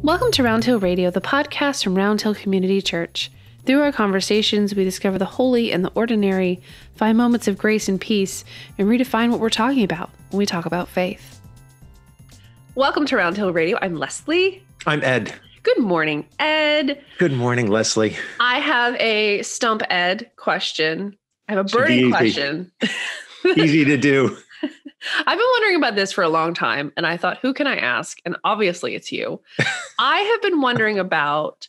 Welcome to Round Hill Radio, the podcast from Round Hill Community Church. Through our conversations, we discover the holy and the ordinary, find moments of grace and peace, and redefine what we're talking about when we talk about faith. Welcome to Round Hill Radio. I'm Leslie. I'm Ed. Good morning, Ed. Good morning, Leslie. I have a Stump Ed question. I have a burning question. Easy to do. I've been wondering about this for a long time, and I thought, who can I ask? And obviously it's you. I have been wondering about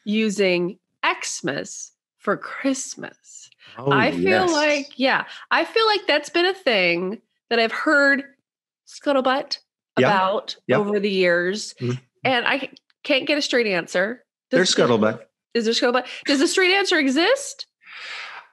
using Xmas for Christmas. I feel like that's been a thing that I've heard scuttlebutt about over the years. Mm-hmm. And I can't get a straight answer. There's scuttlebutt. Is there scuttlebutt? Does the straight answer exist?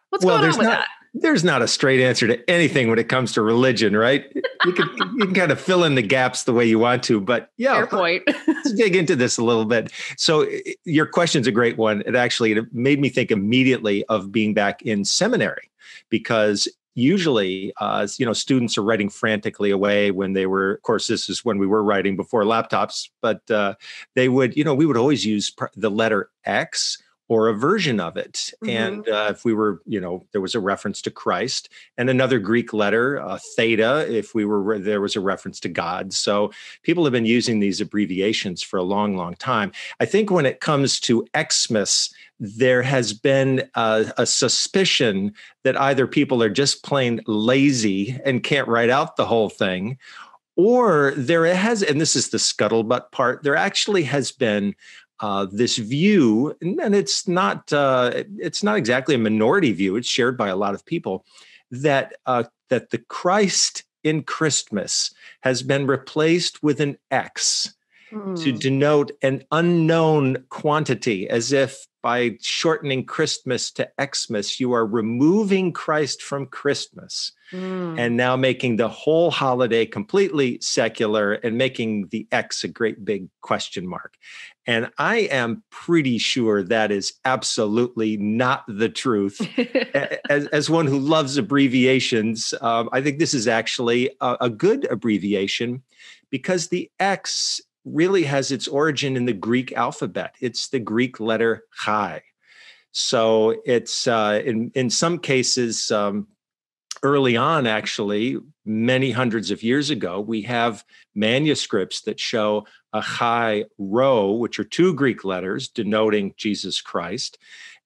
What's going on with that? There's not a straight answer to anything when it comes to religion, right? You can kind of fill in the gaps the way you want to, but yeah. Fair point. Let's dig into this a little bit. So your question's a great one. It made me think immediately of being back in seminary, because usually, students are writing frantically away when they were, of course, this is when we were writing before laptops, but we would always use the letter X or a version of it. Mm-hmm. And if we were, there was a reference to Christ, and another Greek letter, theta, if there was a reference to God. So people have been using these abbreviations for a long, long time. I think when it comes to Xmas, there has been a suspicion that either people are just plain lazy and can't write out the whole thing, or and this is the scuttlebutt part, there actually has been this view, and it's not exactly a minority view, it's shared by a lot of people, that the Christ in Christmas has been replaced with an X to denote an unknown quantity, as if by shortening Christmas to Xmas, you are removing Christ from Christmas and now making the whole holiday completely secular and making the X a great big question mark. And I am pretty sure that is absolutely not the truth. As one who loves abbreviations, I think this is actually a good abbreviation, because the X really has its origin in the Greek alphabet. It's the Greek letter chi. So it's in some cases, early on, actually, many hundreds of years ago, we have manuscripts that show a chi rho, which are two Greek letters denoting Jesus Christ.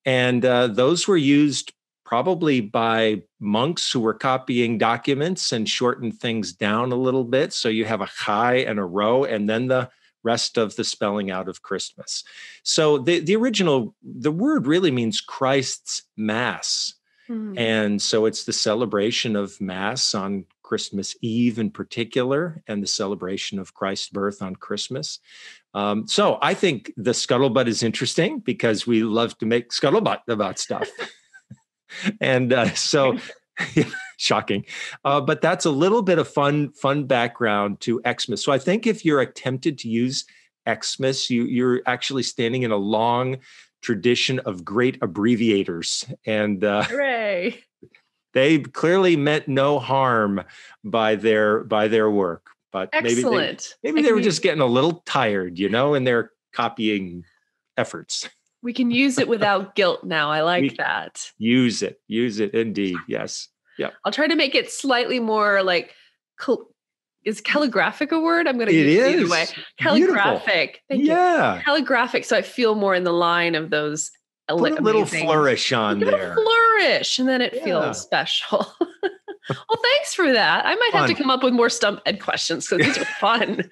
And those were used probably by monks who were copying documents and shortened things down a little bit. So you have a chi and a rho, and then the rest of the spelling out of Christmas. So the word really means Christ's Mass. And so it's the celebration of Mass on Christmas Eve in particular, and the celebration of Christ's birth on Christmas. So I think the scuttlebutt is interesting, because we love to make scuttlebutt about stuff. And shocking. But that's a little bit of fun background to Xmas. So I think if you're tempted to use Xmas, you're actually standing in a long tradition of great abbreviators. And hooray! They clearly meant no harm by their work. But excellent. maybe they were just getting a little tired, in their copying efforts. We can use it without guilt now. I like that. Use it indeed. Yes. Yeah. I'll try to make it slightly more like, is calligraphic a word? I'm going to use it either way. Calligraphic. Thank you. Calligraphic. So I feel more in the line of those. Put a little flourish on there. Flourish, and then it feels special. Well, thanks for that. I might have to come up with more Stump Ed questions, because these are fun.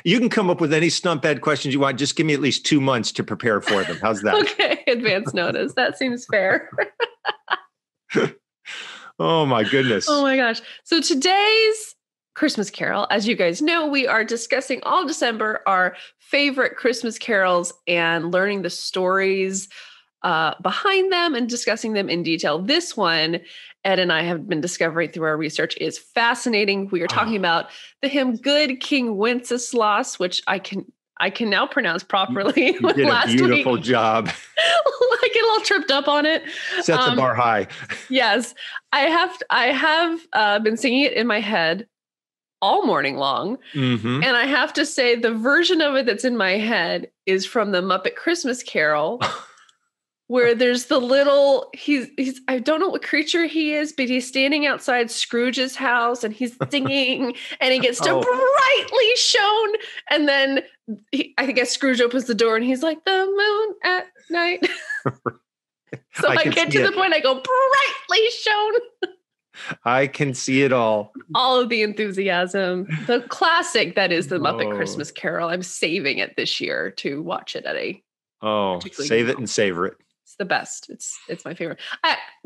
You can come up with any Stump Ed questions you want. Just give me at least 2 months to prepare for them. How's that? Okay, advance notice. That seems fair. Oh, my goodness. Oh, my gosh. So today's Christmas Carol, as you guys know, we are discussing all December our favorite Christmas carols and learning the stories behind them and discussing them in detail. This one, Ed and I have been discovering through our research, is fascinating. We are talking about the hymn Good King Wenceslas, which I can now pronounce properly. You did a beautiful job. I get a little tripped up on it. Set the bar high. Yes, I have been singing it in my head all morning long. Mm-hmm. And I have to say, the version of it that's in my head is from the Muppet Christmas Carol, where there's the little, he's I don't know what creature he is, but he's standing outside Scrooge's house and he's singing and he gets to brightly shone. And then I guess Scrooge opens the door and he's like, the moon at night. So I get to the point, I go, brightly shone. I can see it all. All of the enthusiasm. The classic that is the Muppet Christmas Carol. I'm saving it this year to watch it at a save it and savor it. It's the best. It's my favorite.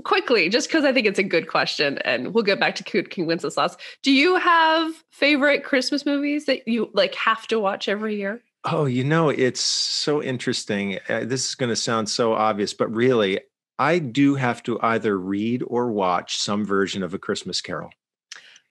Quickly, just because I think it's a good question, and we'll get back to King Wenceslas. Do you have favorite Christmas movies that you like have to watch every year? Oh, it's so interesting. This is going to sound so obvious, but really, I do have to either read or watch some version of A Christmas Carol.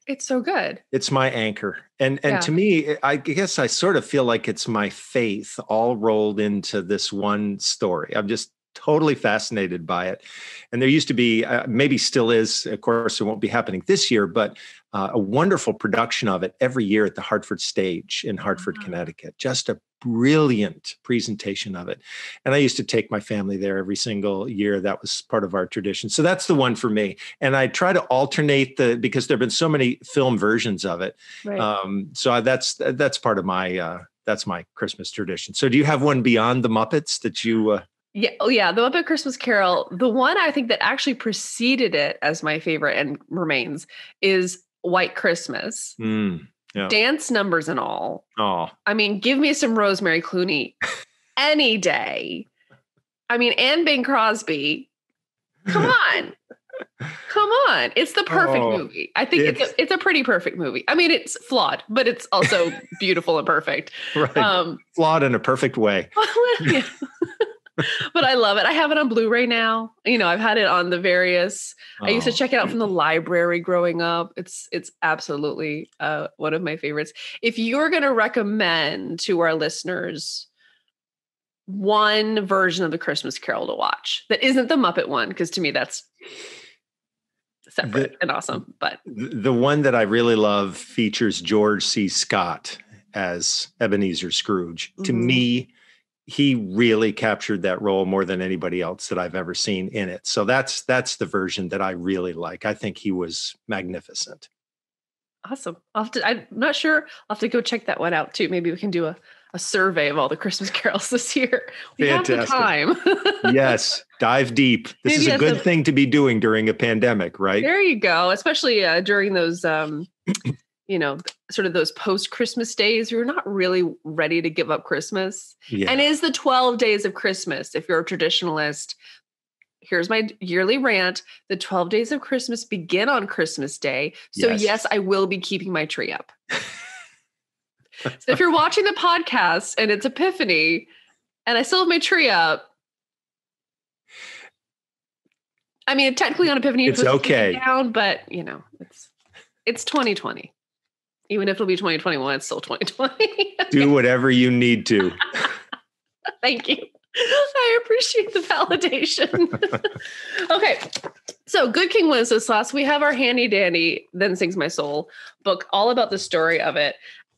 It's so good. It's my anchor. And to me, I guess I sort of feel like it's my faith all rolled into this one story. I'm just totally fascinated by it. And there used to be, maybe still is, of course, it won't be happening this year, but a wonderful production of it every year at the Hartford Stage in Hartford, Connecticut. Just a brilliant presentation of it. And I used to take my family there every single year. That was part of our tradition. So that's the one for me. And I try to alternate because there have been so many film versions of it. Right. So that's part of that's my Christmas tradition. So do you have one beyond the Muppets that you... Yeah. Oh, yeah. The Muppet Christmas Carol. The one I think that actually preceded it as my favorite and remains is White Christmas. Yeah. Dance numbers and all. Oh, I mean, give me some Rosemary Clooney any day. I mean, and Bing Crosby. Come on. Come on. It's the perfect movie. I think it's a pretty perfect movie. I mean, it's flawed, but it's also beautiful and perfect. Right. Flawed in a perfect way. Yeah. But I love it. I have it on Blu-ray now. I've had it on the various. I used to check it out from the library growing up. It's absolutely one of my favorites. If you're going to recommend to our listeners one version of the Christmas Carol to watch that isn't the Muppet one, because to me that's separate and awesome. But the one that I really love features George C. Scott as Ebenezer Scrooge. To me, he really captured that role more than anybody else that I've ever seen in it. So that's the version that I really like. I think he was magnificent. Awesome. I'm not sure. I'll have to go check that one out too. Maybe we can do a survey of all the Christmas carols this year. We Fantastic. have the time. Yes. Dive deep. This is a good thing to be doing during a pandemic, right? There you go. Especially during those, sort of those post-Christmas days, you're not really ready to give up Christmas. Yeah. And is the 12 days of Christmas, if you're a traditionalist, here's my yearly rant. The 12 days of Christmas begin on Christmas Day. So yes, I will be keeping my tree up. So if you're watching the podcast and it's Epiphany and I still have my tree up, I mean, technically on Epiphany, it's okay. Down, but it's 2020. Even if it'll be 2021, it's still 2020. Do whatever you need to. Thank you. I appreciate the validation. Okay. So Good King Wenceslas, we have our handy dandy Then Sings My Soul book, all about the story of it.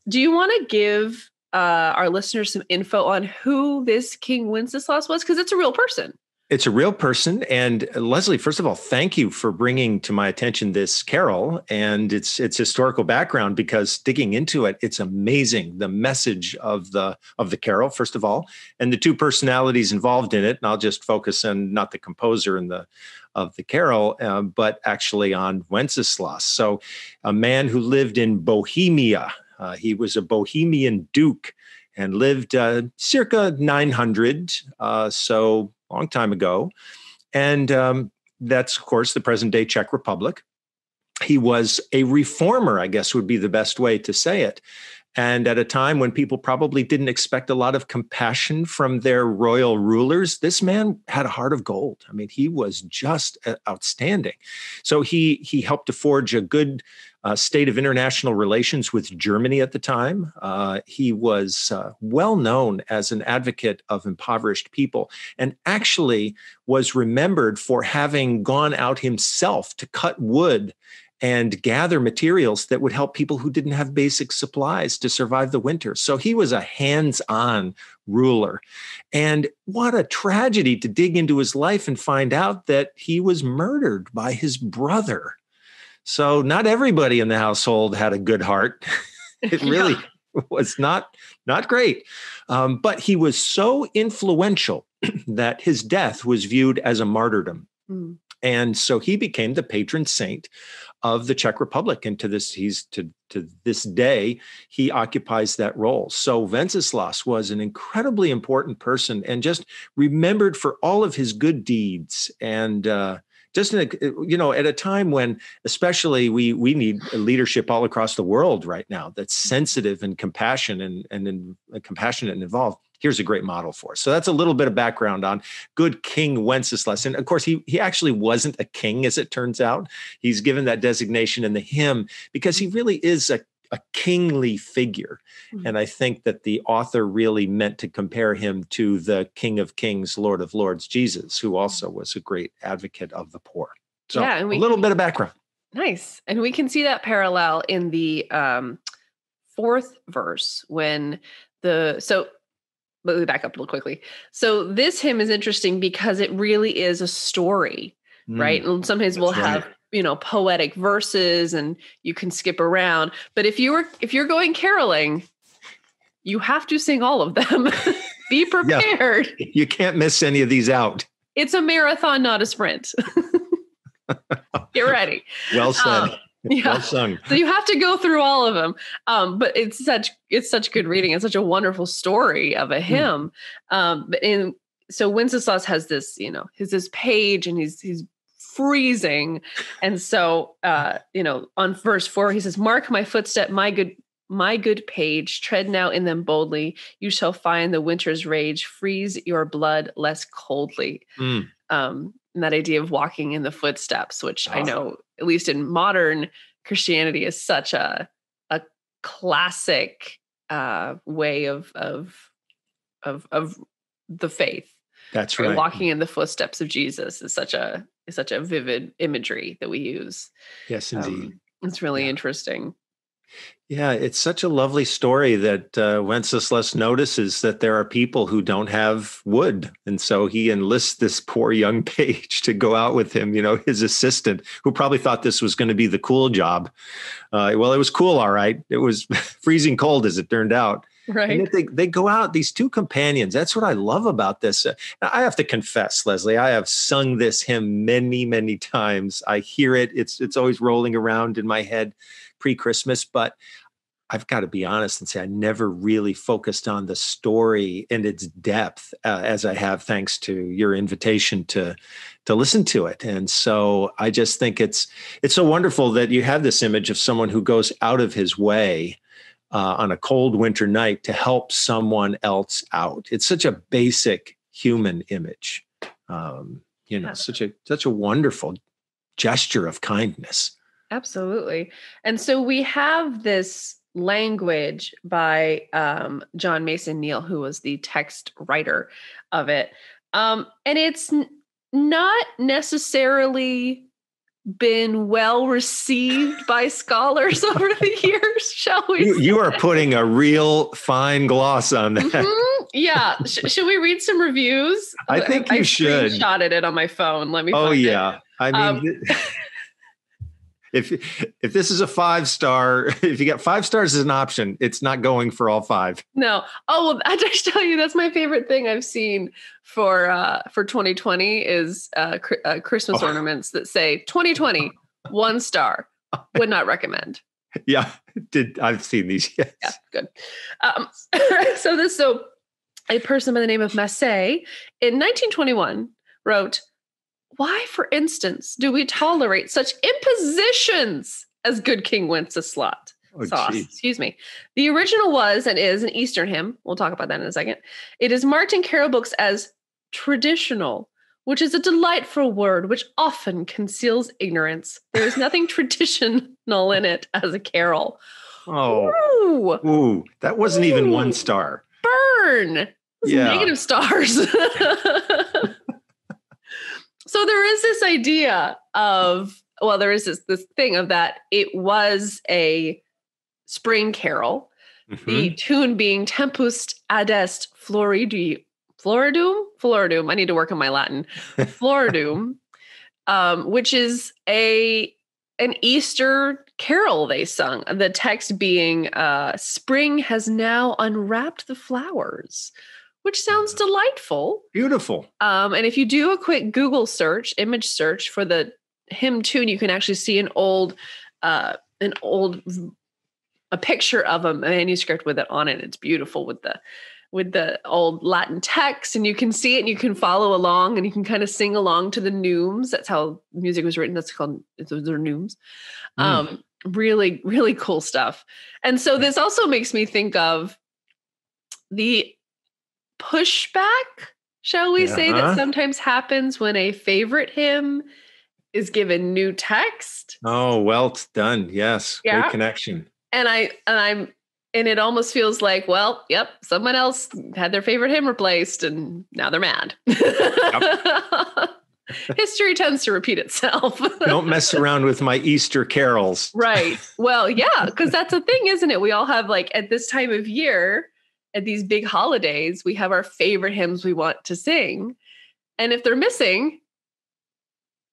Do you want to give our listeners some info on who this King Wenceslas was? Because it's a real person. It's a real person. And Leslie, first of all, thank you for bringing to my attention this carol and its historical background, because digging into it, it's amazing. The message of the carol, first of all, and the two personalities involved in it. And I'll just focus on not the composer of the carol, but actually on Wenceslas. So a man who lived in Bohemia. He was a Bohemian duke and lived circa 900. So long time ago. And that's, of course, the present day Czech Republic. He was a reformer, I guess would be the best way to say it. And at a time when people probably didn't expect a lot of compassion from their royal rulers, this man had a heart of gold. I mean, he was just outstanding. So he helped to forge a good state of international relations with Germany at the time. He was well known as an advocate of impoverished people, and actually was remembered for having gone out himself to cut wood and gather materials that would help people who didn't have basic supplies to survive the winter. So he was a hands-on ruler. And what a tragedy to dig into his life and find out that he was murdered by his brother. So not everybody in the household had a good heart. It really was not great. But he was so influential that his death was viewed as a martyrdom. Mm. And so he became the patron saint of the Czech Republic. And to this day, he occupies that role. So Wenceslas was an incredibly important person and just remembered for all of his good deeds. And just at a time when especially we need leadership all across the world right now that's sensitive and compassionate and compassionate and involved. Here's a great model for us. So that's a little bit of background on good King Wenceslas. And of course, he actually wasn't a king, as it turns out. He's given that designation in the hymn because he really is a kingly figure. Mm-hmm. And I think that the author really meant to compare him to the King of Kings, Lord of Lords, Jesus, who also was a great advocate of the poor. So a little bit of background. Nice. And we can see that parallel in the fourth verse when let me back up real quickly. So this hymn is interesting because it really is a story, right? And sometimes we'll have, poetic verses and you can skip around. But if you're going caroling, you have to sing all of them. Be prepared. Yeah. You can't miss any of these out. It's a marathon, not a sprint. Get ready. Well said. Yeah. Well sung. So you have to go through all of them. But it's such good reading. It's such a wonderful story of a hymn. So Wenceslas has this, this page and he's freezing. And so, on verse 4, he says, "Mark my footstep, my good page, tread now in them boldly. You shall find the winter's rage, freeze your blood less coldly." And that idea of walking in the footsteps, which I know, at least in modern Christianity, is such a classic way of the faith. That's right. Walking in the footsteps of Jesus is such a vivid imagery that we use. Yes, indeed. It's really interesting. Yeah, it's such a lovely story that Wenceslas notices that there are people who don't have wood. And so he enlists this poor young page to go out with him, his assistant, who probably thought this was going to be the cool job. Well, it was cool, all right. It was freezing cold, as it turned out. Right. And they go out, these two companions. That's what I love about this. I have to confess, Leslie, I have sung this hymn many, many times. I hear it. It's always rolling around in my head pre-Christmas, but I've got to be honest and say I never really focused on the story and its depth as I have, thanks to your invitation to listen to it. And so I just think it's so wonderful that you have this image of someone who goes out of his way on a cold winter night to help someone else out. It's such a basic human image, such a wonderful gesture of kindness. Absolutely. And so we have this language by John Mason Neal, who was the text writer of it. And it's not necessarily been well received by scholars over the years, shall we say? You are putting a real fine gloss on that. Mm-hmm. Yeah. should we read some reviews? I think you should. I screenshotted it on my phone. Let me find it. Yeah. I mean... If this is a 5-star, if you get 5 stars as an option, it's not going for all 5. No. Oh, well, I just tell you, that's my favorite thing I've seen for 2020 is Christmas ornaments that say 2020, 1 star, would not recommend. Yeah, I've seen these. Yes. Yeah, good. So a person by the name of Massey in 1921 wrote, "Why, for instance, do we tolerate such impositions as good King Wenceslas?" Excuse me. The original was and is an Eastern hymn. We'll talk about that in a second. It is marked in carol books as traditional, which is a delightful word which often conceals ignorance. There is nothing traditional in it as a carol. Oh, ooh, that wasn't even 1 star. Burn. Negative stars. So there is this idea of well, there is this thing of that it was a spring carol. The tune being Tempus Adest Floridum. I need to work on my Latin. Floridum, which is an Easter carol they sung. The text being, spring has now unwrapped the flowers, which sounds delightful. Beautiful. And if you do a quick Google search, image search for the hymn tune, you can actually see a picture of a manuscript with it on it. It's beautiful with the old Latin text, and you can see it and you can follow along and you can kind of sing along to the neumes. That's how music was written. Those are neumes. Really, really cool stuff. And so this also makes me think of the pushback, shall we say, that sometimes happens when a favorite hymn is given new text. Oh, well done. Yes. Yeah. Great connection. And it almost feels like, well, yep, someone else had their favorite hymn replaced and now they're mad. Yep. History tends to repeat itself. Don't mess around with my Easter carols. Right. Well, yeah, because that's the thing, isn't it? We all have, like, at this time of year, at these big holidays, we have our favorite hymns we want to sing. And if they're missing,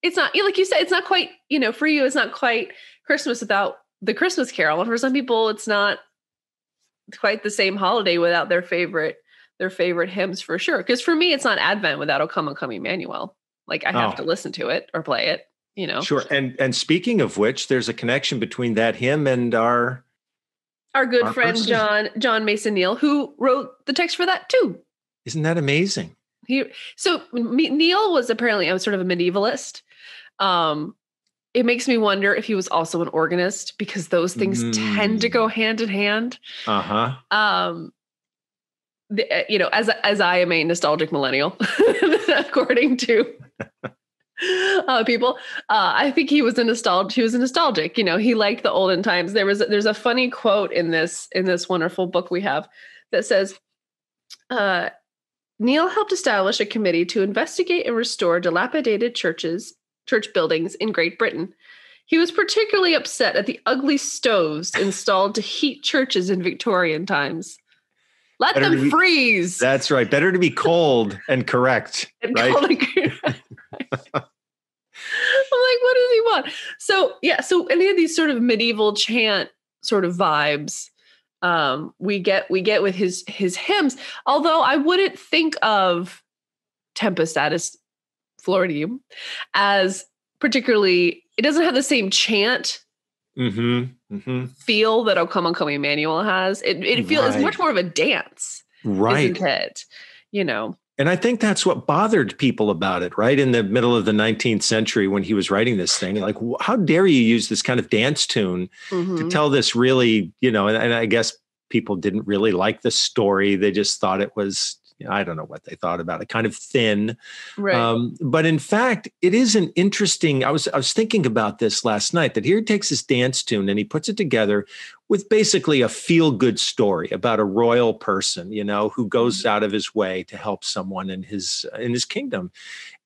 it's not, like you said, it's not quite, for you, it's not quite Christmas without the Christmas carol. And for some people, it's not quite the same holiday without their favorite hymns, for sure. Because for me, it's not Advent without O Come, O Come, Emmanuel. Like, I have to listen to it or play it, Sure. And speaking of which, there's a connection between that hymn and our good friend, John Mason Neal, who wrote the text for that too. Isn't that amazing? Neal was apparently sort of a medievalist. It makes me wonder if he was also an organist, because those things tend to go hand in hand. Uh-huh. As I am a nostalgic millennial, according to people, I think he was a nostalgic. He liked the olden times. There's a funny quote in this wonderful book we have that says, Neal helped establish a committee to investigate and restore dilapidated church buildings in Great Britain. He was particularly upset at the ugly stoves installed to heat churches in Victorian times. Let them freeze. That's right. Better to be cold and correct. Right? I'm like, what does he want? So any of these sort of medieval chant sort of vibes, we get with his hymns. Although I wouldn't think of Tempus Adest Floridum as particularly, it doesn't have the same chant feel that O Come, O Come, Emmanuel has. It feels it's much more of a dance, right? Isn't it? And I think that's what bothered people about it, right? In the middle of the 19th century, when he was writing this thing, like, how dare you use this kind of dance tune to tell this really, and I guess people didn't really like the story. They just thought it was, I don't know what they thought about it, kind of thin. Right. But in fact, it is an interesting, I was thinking about this last night, that here he takes this dance tune and he puts it together with basically a feel-good story about a royal person, who goes out of his way to help someone in his kingdom.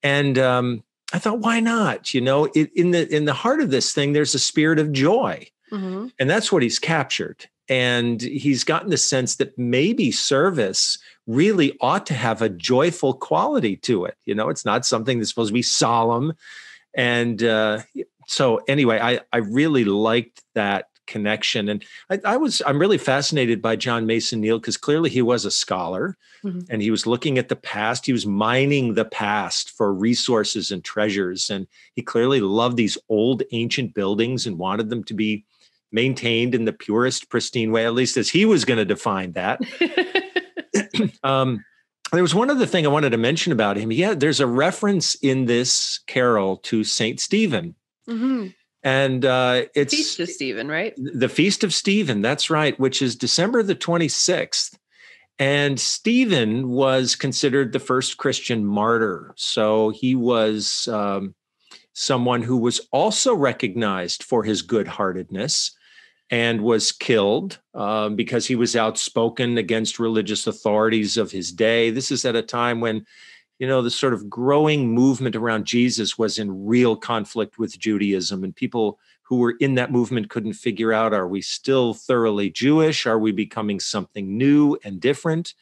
And I thought, why not? In the heart of this thing, there's a spirit of joy. And that's what he's captured. And he's gotten the sense that maybe service really ought to have a joyful quality to it. It's not something that's supposed to be solemn. And so anyway, I really liked that connection. And I'm really fascinated by John Mason Neal, because clearly he was a scholar and he was looking at the past. He was mining the past for resources and treasures. And he clearly loved these old ancient buildings and wanted them to be maintained in the purest, pristine way, at least as he was going to define that. There was one other thing I wanted to mention about him. Yeah, there's a reference in this carol to Saint Stephen. And it's Feast of Stephen, right? The Feast of Stephen, that's right, which is December the 26th. And Stephen was considered the first Christian martyr. So he was someone who was also recognized for his good-heartedness and was killed because he was outspoken against religious authorities of his day. This is at a time when the sort of growing movement around Jesus was in real conflict with Judaism, and people who were in that movement couldn't figure out, are we still thoroughly Jewish? Are we becoming something new and different?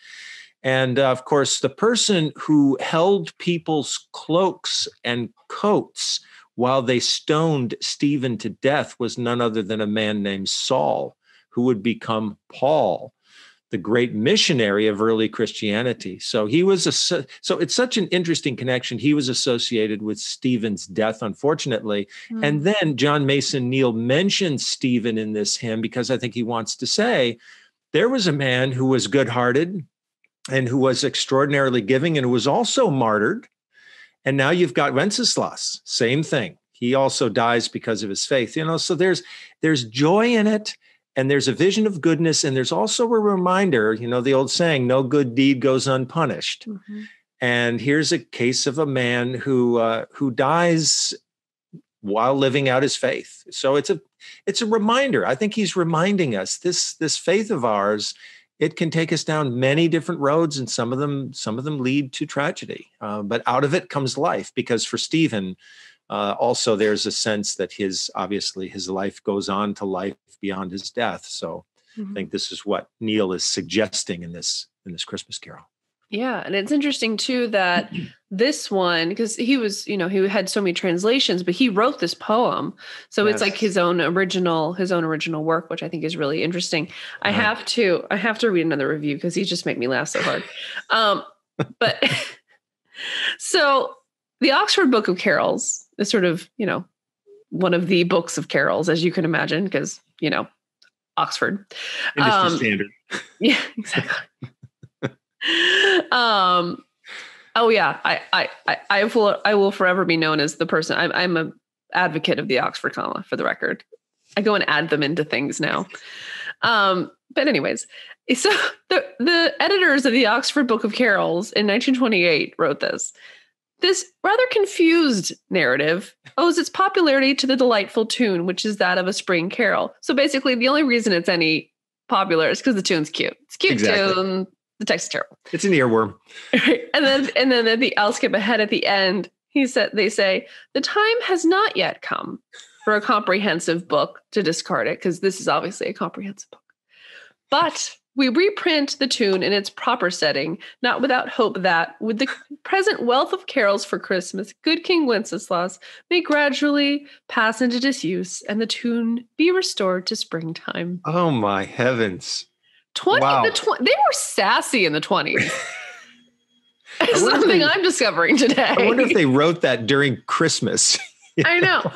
And of course, the person who held people's cloaks and coats while they stoned Stephen to death was none other than a man named Saul, who would become Paul, the great missionary of early Christianity. So so it's such an interesting connection. He was associated with Stephen's death, unfortunately. And then John Mason Neal mentions Stephen in this hymn because I think he wants to say there was a man who was good-hearted and who was extraordinarily giving and who was also martyred. And now you've got Wenceslas, same thing. He also dies because of his faith. So there's joy in it. And there's a vision of goodness, and there's also a reminder, the old saying, no good deed goes unpunished. Mm-hmm. And here's a case of a man who dies while living out his faith. So it's a reminder. I think he's reminding us this faith of ours, it can take us down many different roads, and some of them lead to tragedy. But out of it comes life, because for Stephen, also there's a sense that his life goes on to life beyond his death. So I think this is what Neal is suggesting in this Christmas carol. Yeah. And it's interesting too, that this one, because he was, he had so many translations, but he wrote this poem. So It's like his own original work, which I think is really interesting. I have to read another review because he just make me laugh so hard. But so the Oxford Book of Carols is sort of, one of the books of carols, as you can imagine, because, Oxford. Industry standard. Yeah, exactly. Oh yeah. I will forever be known as the person. I'm an advocate of the Oxford comma, for the record. I go and add them into things now. But anyways, so the editors of the Oxford Book of Carols in 1928 wrote this. This rather confused narrative owes its popularity to the delightful tune, which is that of a spring carol. So basically, the only reason it's any popular is because the tune's cute. It's a cute tune. The text is terrible. It's an earworm. Right. And then I'll skip ahead at the end. They say, the time has not yet come for a comprehensive book to discard it, because this is obviously a comprehensive book. But we reprint the tune in its proper setting, not without hope that, with the present wealth of carols for Christmas, good King Wenceslas may gradually pass into disuse and the tune be restored to springtime. Oh, my heavens. Wow. They were sassy in the 20s. Something I'm discovering today. I wonder if they wrote that during Christmas. I know.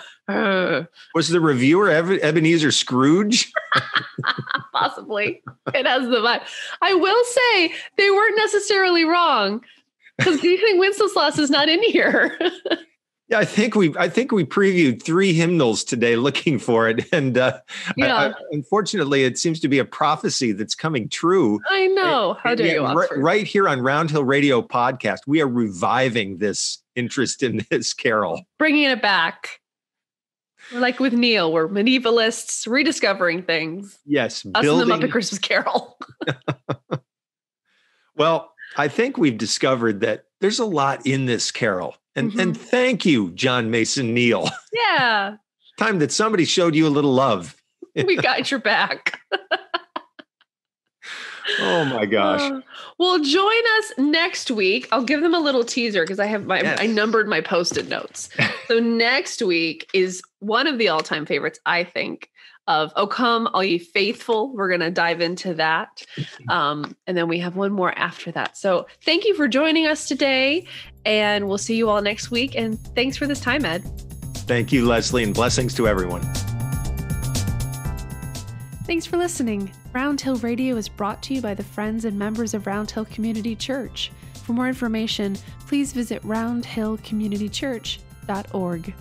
Was the reviewer Ebenezer Scrooge? Possibly. It has the vibe. I will say they weren't necessarily wrong, because do you think Wenceslas is not in here? Yeah, I think we previewed 3 hymnals today looking for it. And unfortunately, it seems to be a prophecy that's coming true. I know. How dare you, Oxford? Right here on Round Hill Radio Podcast, we are reviving this interest in this carol. Bringing it back. Like with Neal, we're medievalists rediscovering things. Yes. Us and the Muppet Christmas Carol. Well, I think we've discovered that there's a lot in this carol. And thank you, John Mason Neal. Yeah. Time that somebody showed you a little love. We got your back. Oh my gosh. Well, join us next week. I'll give them a little teaser because I numbered my Post-it notes. So next week is one of the all-time favorites, I think, of O Come All Ye Faithful. We're going to dive into that. And then we have one more after that. So thank you for joining us today, and we'll see you all next week. And thanks for this time, Ed. Thank you, Leslie, and blessings to everyone. Thanks for listening. Round Hill Radio is brought to you by the friends and members of Round Hill Community Church. For more information, please visit roundhillcommunitychurch.org.